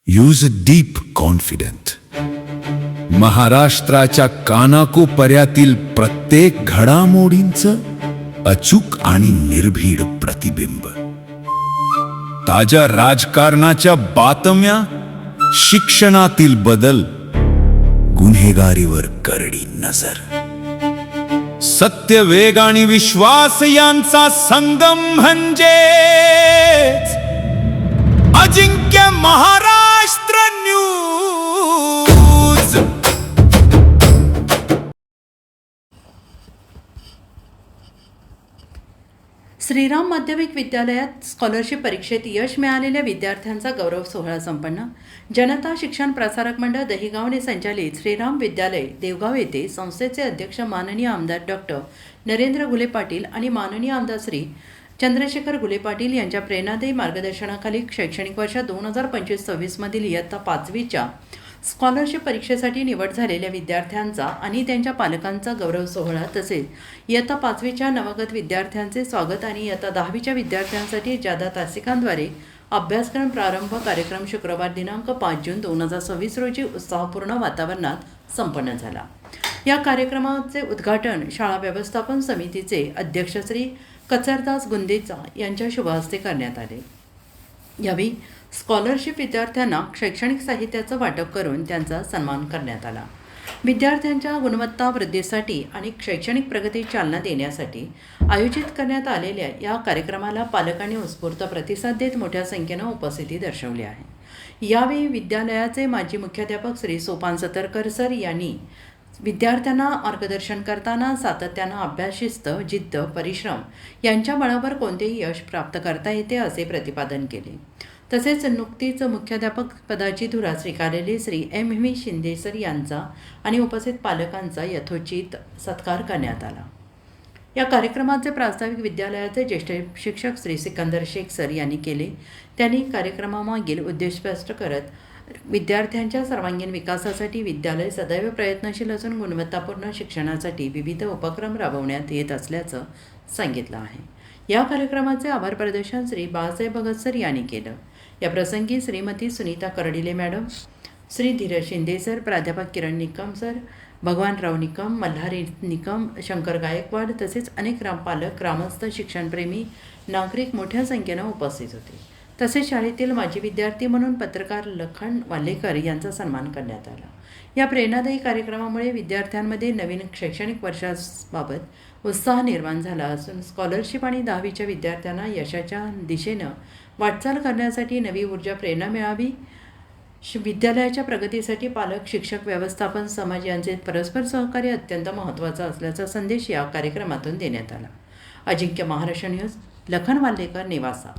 Use deep confident. महाराष्ट्राच्या कानाकोपर्यातील प्रत्येक घडामोडींचं अचूक आणि निर्भीड प्रतिबिंब. ताज्या राजकारणाच्या बातम्या, शिक्षणातील बदल, गुन्हेगारीवर करडी नजर. सत्य, वेग आणि विश्वास यांचा संगम म्हणजे अजिंक्य महाराष्ट्र न्यूज. श्रीराम माध्यमिक विद्यालयात स्कॉलरशिप परीक्षेत यश मिळालेल्या विद्यार्थ्यांचा गौरव सोहळा संपन्न. जनता शिक्षण प्रसारक मंडळ दहिगावने संचालित श्रीराम विद्यालय देवगाव येथे संस्थेचे अध्यक्ष माननीय आमदार डॉक्टर नरेंद्र घुले पाटील आणि माननीय आमदार श्री चंद्रशेखर घुले पाटील यांच्या प्रेरणादायी मार्गदर्शनाखाली शैक्षणिक वर्ष 2025-26 मधील इयत्ता 5वीच्या स्कॉलरशिप परीक्षेसाठी निवड झालेल्या विद्यार्थ्यांचा आणि त्यांच्या पालकांचा गौरव सोहळा तसेच इयत्ता 5वीच्या नवगत विद्यार्थ्यांचे स्वागत आणि इयत्ता 10वीच्या विद्यार्थ्यांसाठी जादा तासिकांद्वारे अभ्यासक्रम प्रारंभ कार्यक्रम शुक्रवार दिनांक 5 जून 2026 रोजी उत्साहपूर्ण वातावरणात संपन्न झाला. या कार्यक्रमाचे उद्घाटन शाळा व्यवस्थापन समितीचे अध्यक्ष श्री कचरदास गुंदेचा यांच्या शुभहस्ते करण्यात आले. यावेळी स्कॉलरशिप विद्यार्थ्यांना शैक्षणिक साहित्याचं वाटप करून त्यांचा सन्मान करण्यात आला. विद्यार्थ्यांच्या गुणवत्ता वृद्धीसाठी आणि शैक्षणिक प्रगतीस चालना देण्यासाठी आयोजित करण्यात आलेल्या या कार्यक्रमाला पालकांनी उत्स्फूर्त प्रतिसाद देत मोठ्या संख्येनं उपस्थिती दर्शवली आहे. यावेळी विद्यालयाचे माजी मुख्याध्यापक श्री सोपान सतरकर सर यांनी विद्यार्थ्यांना मार्गदर्शन करताना सातत्यानं अभ्यास, शिस्त, जिद्द, परिश्रम यांच्या बळावर कोणतेही यश प्राप्त करता येते असे प्रतिपादन केले. तसेच नुकतीच मुख्याध्यापक पदाची धुरा स्वीकारलेले श्री M.V. शिंदे सर यांचा आणि उपस्थित पालकांचा यथोचित सत्कार करण्यात आला. या कार्यक्रमाचे प्रास्ताविक विद्यालयाचे ज्येष्ठ शिक्षक श्री सिकंदर शेख सर यांनी केले. त्यांनी कार्यक्रमामागील उद्देश स्पष्ट करत विद्यार्थ्यांच्या सर्वांगीण विकासासाठी विद्यालय सदैव प्रयत्नशील असून गुणवत्तापूर्ण शिक्षणासाठी विविध उपक्रम राबवण्यात येत असल्याचं सांगितलं आहे. या कार्यक्रमाचे आभार प्रदर्शन श्री बाळासाहेब भगत सर यांनी केलं. या प्रसंगी श्रीमती सुनीता कर्डिले मॅडम, श्री धीरज शिंदे सर, प्राध्यापक किरण निकम सर, भगवानराव निकम, मल्हारी निकम, शंकर गायकवाड तसेच अनेक पालक, ग्रामस्थ, शिक्षणप्रेमी नागरिक मोठ्या संख्येनं उपस्थित होते. तसेच शाळेतील माजी विद्यार्थी म्हणून पत्रकार लखन वालेकर यांचा सन्मान करण्यात आला. या प्रेरणादायी कार्यक्रमामुळे विद्यार्थ्यांमध्ये नवीन शैक्षणिक वर्षाबाबत उत्साह निर्माण झाला असून स्कॉलरशिप आणि 10वीच्या विद्यार्थ्यांना यशाच्या दिशेनं वाटचाल करण्यासाठी नवी ऊर्जा, प्रेरणा मिळावी. विद्यालयाच्या प्रगतीसाठी पालक, शिक्षक, व्यवस्थापन, समाज यांचे परस्पर सहकार्य अत्यंत महत्त्वाचं असल्याचा संदेश या कार्यक्रमातून देण्यात आला. अजिंक्य महाराष्ट्र न्यूज, लखन वालेकर, नेवासा.